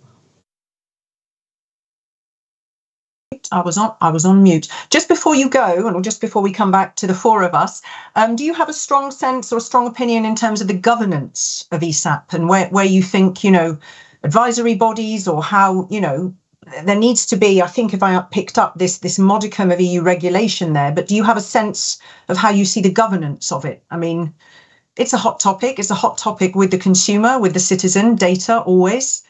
I was on mute. Just before you go, or just before we come back to the four of us, do you have a strong sense or a strong opinion in terms of the governance of ESAP and where you think, advisory bodies, or how, there needs to be, I think if I picked up this modicum of EU regulation there, but do you have a sense of how you see the governance of it? I mean, it's a hot topic. It's a hot topic with the consumer, with the citizen, data always.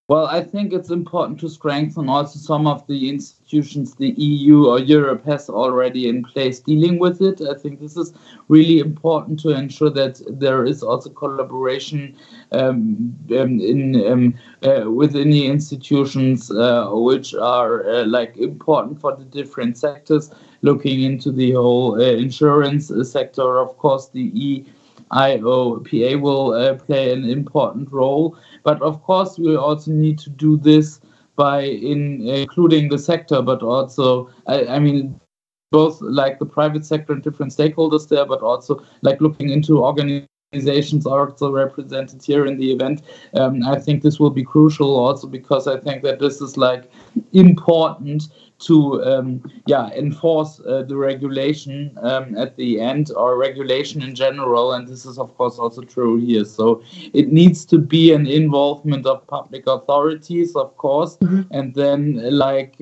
Well, I think it's important to strengthen also some of the institutions the EU or Europe has already in place dealing with it. I think this is really important to ensure that there is also collaboration within the institutions which are like important for the different sectors. Looking into the whole insurance sector, of course, the EIOPA will play an important role. But of course, we also need to do this by including the sector, but also, I mean, both like the private sector and different stakeholders there, but also like looking into organizations also represented here in the event. I think this will be crucial also because I think that this is like important to enforce the regulation at the end, or regulation in general, and this is of course also true here. So it needs to be an involvement of public authorities, of course, and then like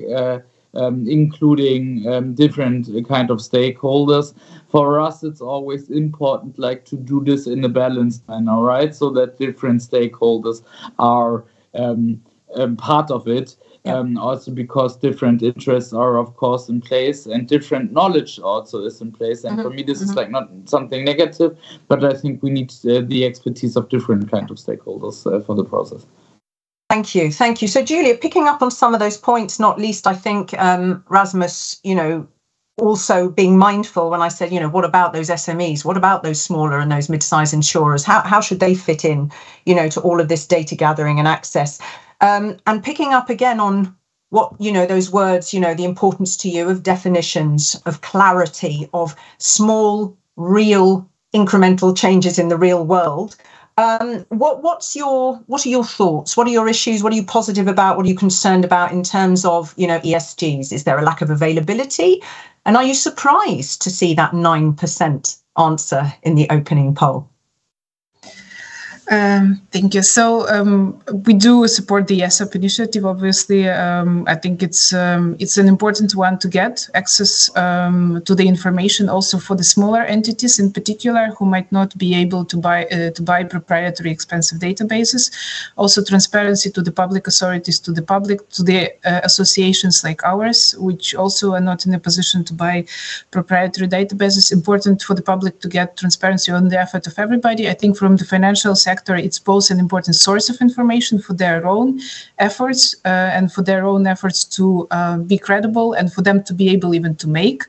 including different kind of stakeholders. For us, it's always important like to do this in a balanced manner, right? So that different stakeholders are part of it. Also because different interests are of course in place, and different knowledge also is in place. And for me, this is like not something negative, but I think we need the expertise of different kind of stakeholders for the process. Thank you. So Julia, picking up on some of those points, not least, I think Rasmus, also being mindful when I said, what about those SMEs? What about those smaller and those mid-sized insurers? How should they fit in, to all of this data gathering and access? And picking up again on what, those words, the importance to you of definitions, of clarity, of small, real, incremental changes in the real world. What are your thoughts? What are your issues? What are you positive about? What are you concerned about in terms of, ESGs? Is there a lack of availability? And are you surprised to see that 9% answer in the opening poll? Thank you. So we do support the ESAP initiative. Obviously, I think it's an important one to get access to the information, also for the smaller entities in particular who might not be able to buy proprietary expensive databases. Also, transparency to the public authorities, to the public, to the associations like ours, which also are not in a position to buy proprietary databases. Important for the public to get transparency on the effort of everybody. I think from the financial sector, it's both an important source of information for their own efforts and for their own efforts to be credible, and for them to be able even to make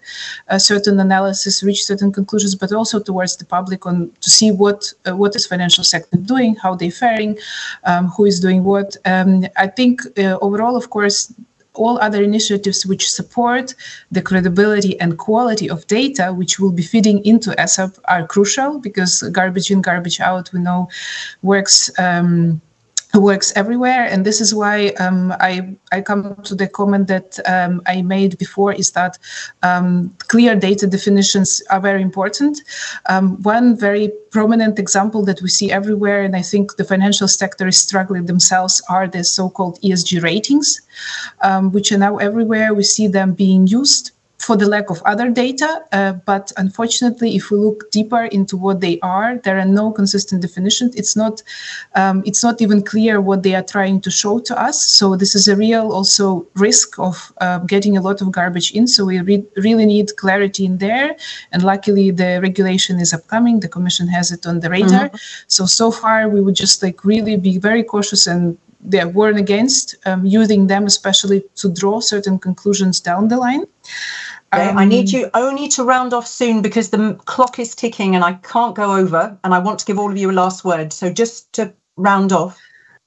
certain analysis, reach certain conclusions, but also towards the public to see what is financial sector doing, how they're faring, who is doing what. I think overall, of course, all other initiatives which support the credibility and quality of data, which will be feeding into ESAP, are crucial, because garbage in, garbage out, we know, works works everywhere, and this is why I come to the comment that I made before, is that clear data definitions are very important. One very prominent example that we see everywhere, and I think the financial sector is struggling themselves, are the so-called ESG ratings, which are now everywhere. We see them being used for the lack of other data, but unfortunately, if we look deeper into what they are, there are no consistent definitions. It's not even clear what they are trying to show to us. So this is a real also risk of getting a lot of garbage in. So we really need clarity in there. And luckily, the regulation is upcoming. The Commission has it on the radar. So far, we would just really be very cautious and warn against using them, especially to draw certain conclusions down the line. Okay, I need you only to round off soon because the clock is ticking and I can't go over, and I want to give all of you a last word. So just to round off.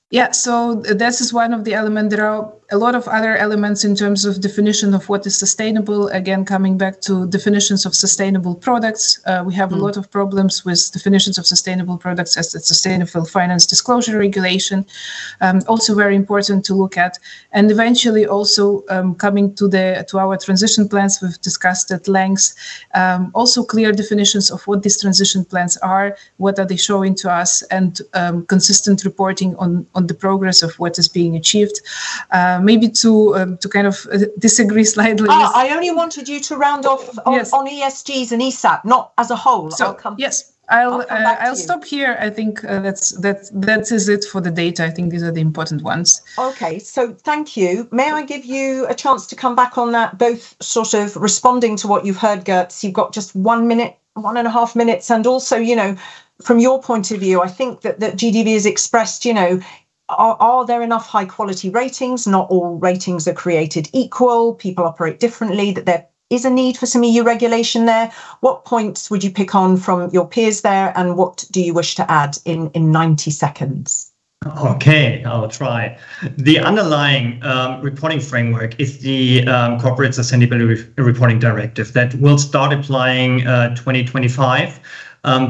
Yeah, so this is one of the elements. There are a lot of other elements in terms of definition of what is sustainable. Again, coming back to definitions of sustainable products, we have a lot of problems with definitions of sustainable products as the Sustainable Finance Disclosure Regulation. Also very important to look at. And eventually also coming to our transition plans, we've discussed at length. Also clear definitions of what these transition plans are, what are they showing to us, and consistent reporting on the progress of what is being achieved. Maybe to kind of disagree slightly. I only wanted you to round off on ESGs and ESAP, not as a whole. So I'll stop here. I think that is it for the data. I think these are the important ones. Okay, so thank you. May I give you a chance to come back on that, both sort of responding to what you've heard, Gertz? You've got just 1 minute, 1.5 minutes, and also, from your point of view, I think that GDV has expressed, are there enough high quality ratings? Not all ratings are created equal. People operate differently, that there is a need for some EU regulation there. What points would you pick on from your peers there? And what do you wish to add in 90 seconds? Okay, I'll try. The underlying reporting framework is the Corporate Sustainability Reporting Directive that will start applying 2025.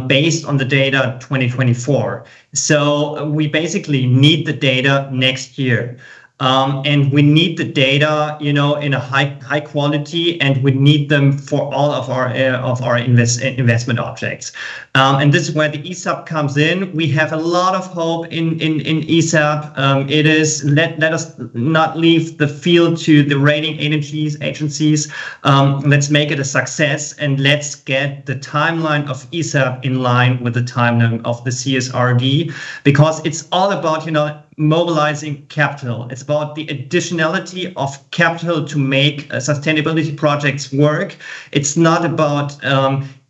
Based on the data 2024. So we basically need the data next year. And we need the data, in a high quality, and we need them for all of our investment objects. And this is where the ESAP comes in. We have a lot of hope in ESAP. It is let us not leave the field to the rating agencies. Let's make it a success, and let's get the timeline of ESAP in line with the timeline of the CSRD, because it's all about mobilizing capital. It's about the additionality of capital to make sustainability projects work. It's not about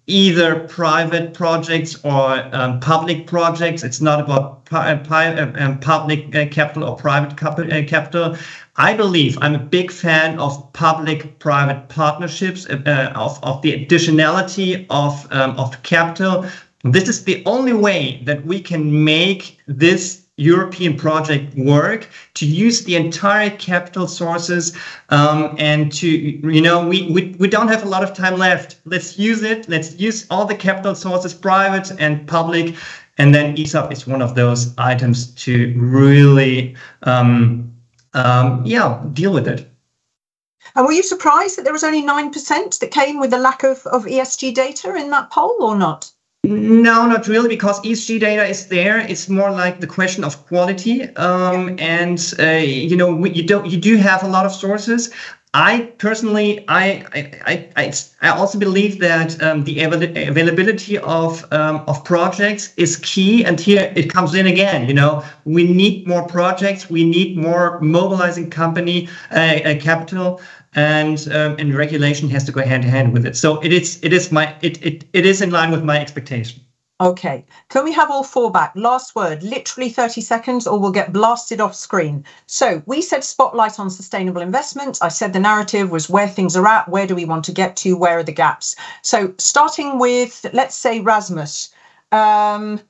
either private projects or public projects. It's not about public capital or private capital. I believe I'm a big fan of public-private partnerships, of the additionality of capital. This is the only way that we can make this European project work, to use the entire capital sources, and to, we don't have a lot of time left. Let's use it. Let's use all the capital sources, private and public. And then ESAP is one of those items to really, deal with it. And were you surprised that there was only 9% that came with the lack of ESG data in that poll, or not? No, not really, because ESG data is there. It's more like the question of quality, you do have a lot of sources. I personally, I also believe that the availability of projects is key, and here it comes in again. We need more projects, we need more mobilizing company capital. And regulation has to go hand in hand with it. So it is in line with my expectation. Okay, can we have all four back? Last word, literally 30 seconds, or we'll get blasted off screen. So we said spotlight on sustainable investment. I said the narrative was where things are at, where do we want to get to, where are the gaps? So starting with, let's say, Rasmus, literally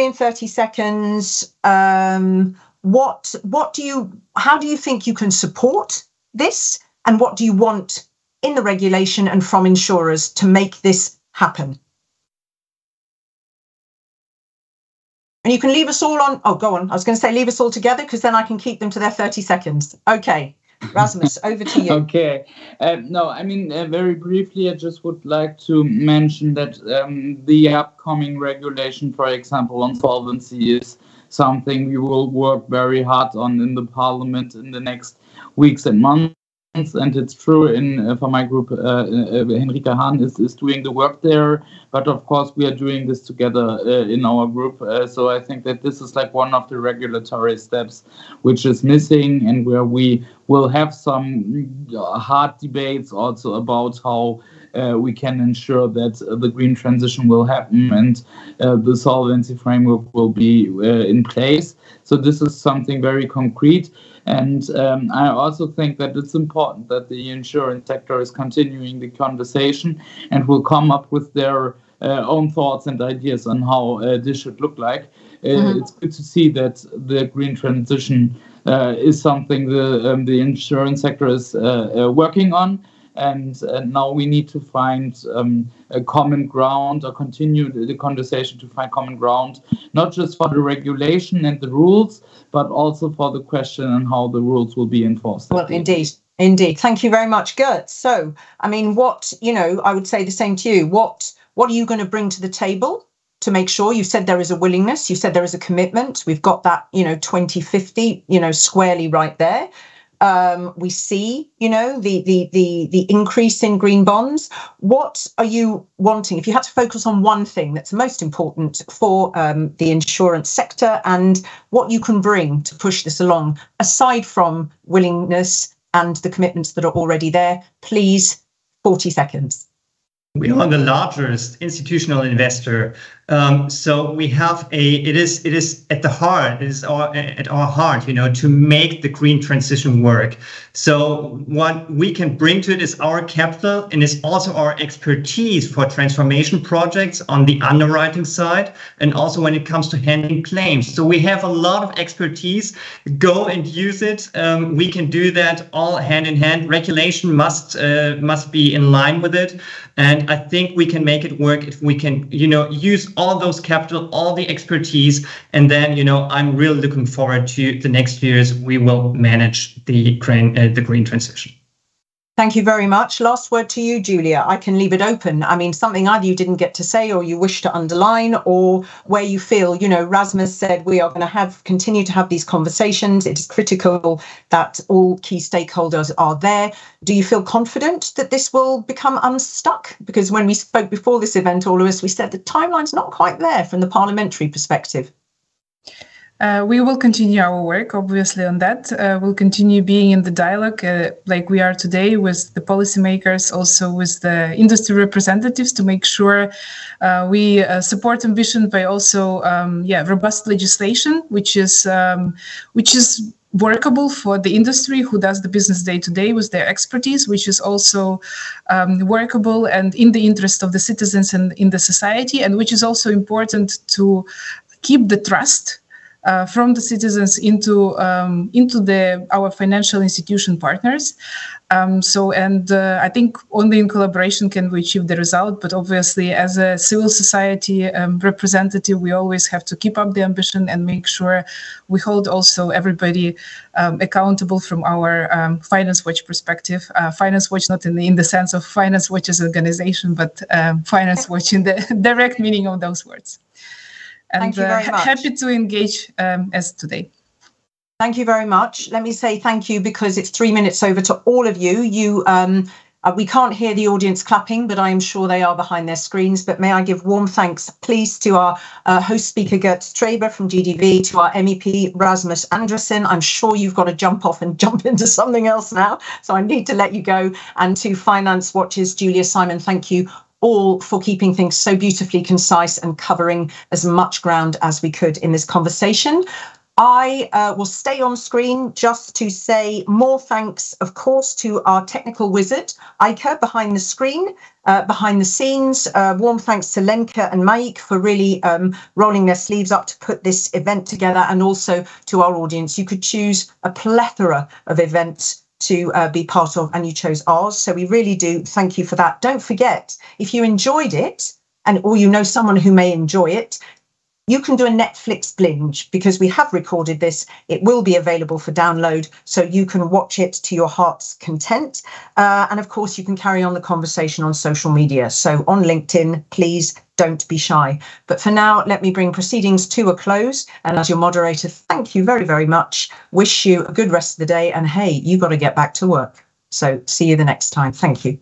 in 30 seconds, how do you think you can support this, and what do you want in the regulation and from insurers to make this happen? And you can leave us all on, oh, go on. I was going to say leave us all together because then I can keep them to their 30 seconds. Okay. Rasmus, over to you. Okay. No, I mean, very briefly, I just would like to mention that the upcoming regulation, for example, on solvency is something we will work very hard on in the Parliament in the next weeks and months. And it's true for my group, Henrike Hahn is doing the work there. But of course, we are doing this together in our group. So I think that this is like one of the regulatory steps which is missing, and where we will have some hard debates also about how we can ensure that the green transition will happen and the solvency framework will be in place. So this is something very concrete. And I also think that it's important that the insurance sector is continuing the conversation and will come up with their own thoughts and ideas on how this should look like. It's good to see that the green transition is something the insurance sector is working on. And now we need to find a common ground, or continue the conversation to find common ground, not just for the regulation and the rules, but also for the question on how the rules will be enforced. Well, indeed. Thank you very much, Gert. So, I mean, I would say the same to you. What are you going to bring to the table to make sure? You said there is a willingness, you said there is a commitment. We've got that, 2050, squarely right there. We see, the increase in green bonds. What are you wanting? If you had to focus on one thing that's most important for the insurance sector and what you can bring to push this along, aside from willingness and the commitments that are already there, please, 40 seconds. We are the largest institutional investor. So we have it is at the heart, at our heart, to make the green transition work. So what we can bring to it is our capital, and is also our expertise for transformation projects on the underwriting side, and also when it comes to handling claims. So we have a lot of expertise. Go and use it. We can do that all hand in hand. Regulation must be in line with it. And I think we can make it work if we can, use all those capital, all the expertise. And then, I'm really looking forward to the next years. We will manage the green transition. Thank you very much. Last word to you, Julia. I can leave it open. I mean, something either you didn't get to say or you wish to underline, or where you feel, Rasmus said we are going to continue to have these conversations. It is critical that all key stakeholders are there. Do you feel confident that this will become unstuck? Because when we spoke before this event, all of us, we said the timeline's not quite there from the parliamentary perspective. We will continue our work, obviously, on that. We'll continue being in the dialogue like we are today with the policymakers, also with the industry representatives, to make sure we support ambition by also robust legislation, which is workable for the industry who does the business day to day with their expertise, which is also workable and in the interest of the citizens and in the society, and which is also important to keep the trust from the citizens into our financial institution partners. I think only in collaboration can we achieve the result. But obviously, as a civil society representative, we always have to keep up the ambition and make sure we hold also everybody accountable from our Finance Watch perspective. Finance Watch not in the sense of Finance Watch as an organization, but Finance Watch in the direct meaning of those words. And thank you very much. Happy to engage as today. Thank you very much. Let me say thank you because it's 3 minutes over to all of you. We can't hear the audience clapping, but I am sure they are behind their screens. But may I give warm thanks, please, to our host speaker, Gert Streber from GDV, to our MEP, Rasmus Andresen. I'm sure you've got to jump off and jump into something else now, so I need to let you go. And to Finance Watch's Julia Simon, thank you all for keeping things so beautifully concise and covering as much ground as we could in this conversation. I will stay on screen just to say more thanks, of course, to our technical wizard, Eike, behind the screen, behind the scenes. Warm thanks to Lenke and Maik for really rolling their sleeves up to put this event together, and also to our audience. You could choose a plethora of events to be part of, and you chose ours. So we really do thank you for that. Don't forget, if you enjoyed it, or you know someone who may enjoy it, you can do a Netflix binge because we have recorded this. It will be available for download, so you can watch it to your heart's content. And of course, you can carry on the conversation on social media. So on LinkedIn, please don't be shy. But for now, let me bring proceedings to a close. And as your moderator, thank you very, very much. Wish you a good rest of the day. And hey, you got to get back to work. So see you the next time. Thank you.